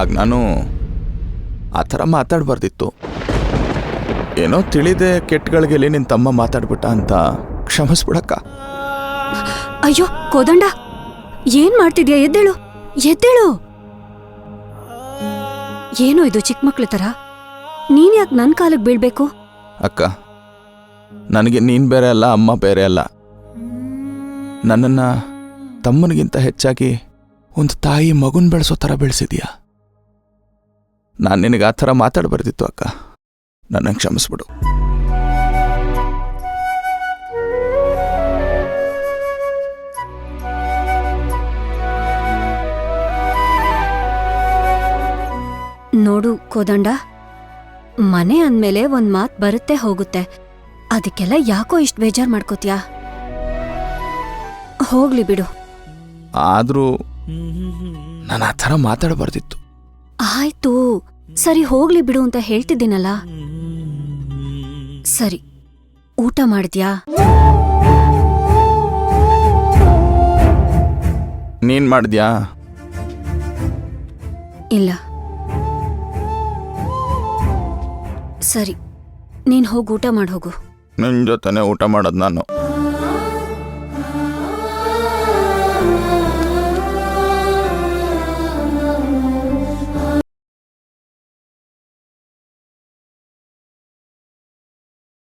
ಆಗ ನಾನು ಆ ಥರ ಮಾತಾಡಬಾರ್ದಿತ್ತು. ಏನೋ ತಿಳಿದೆ ಕೆಟ್ಟಗಳಿಗೆಲ್ಲಿ ನಿನ್ನ ತಮ್ಮ ಮಾತಾಡ್ಬಿಟ್ಟ ಅಂತ ಕ್ಷಮಿಸ್ಬಿಡಕ್ಕ. ಅಯ್ಯೋ ಕೋದಂಡ, ಏನ್ ಮಾಡ್ತಿದ್ಯಾ? ಎದ್ದೇಳು ಎದ್ದೇಳು. ಏನೋ ಇದು ಚಿಕ್ಕ ಮಕ್ಳ ತರ. ನೀನ್ ಯಾಕೆ ನನ್ ಕಾಲಕ್ಕೆ ಬೀಳ್ಬೇಕು? ಅಕ್ಕ, ನನಗೆ ನೀನು ಬೇರೆ ಅಲ್ಲ, ಅಮ್ಮ ಬೇರೆ ಅಲ್ಲ. ನನ್ನನ್ನು ತಮ್ಮನಿಗಿಂತ ಹೆಚ್ಚಾಗಿ ಒಂದು ತಾಯಿ ಮಗುನ ಬೆಳೆಸೋ ಥರ ಬೆಳೆಸಿದ್ಯಾ. ನಾನು ನಿನಗೆ ಆ ಥರ ಮಾತಾಡಬಾರ್ದಿತ್ತು ಅಕ್ಕ. ನನ್ನನ್ನು ಕ್ಷಮಿಸ್ಬಿಡು. ನೋಡು ಕೋದಂಡ, ಮನೆ ಅಂದ್ಮೇಲೆ ಒಂದ್ ಮಾತ್ ಬರುತ್ತೆ ಹೋಗುತ್ತೆ. ಅದಕ್ಕೆಲ್ಲ ಯಾಕೋ ಇಷ್ಟು ಬೇಜಾರ್ ಮಾಡ್ಕೋತೀಯಾ? ಹೋಗ್ಲಿ ಬಿಡು. ಆದರೂ ನಾನು ಆ ಥರ ಮಾತಾಡಬಾರ್ದಿತ್ತು. ಆಯ್ತು, ಸರಿ ಹೋಗ್ಲಿ ಬಿಡು ಅಂತ ಹೇಳ್ತಿದ್ದೀನಲ್ಲ. ಸರಿ, ಊಟ ಮಾಡಿದ್ಯಾ? ನೀನು ಮಾಡಿದ್ಯಾ? ಇಲ್ಲ. ಸರಿ, ನೀನ್ ಹೋಗಿ ಊಟ ಮಾಡಿ ಹೋಗು. ನಿನ್ನ ಜೊತೆನೇ ಊಟ ಮಾಡೋದು ನಾನು.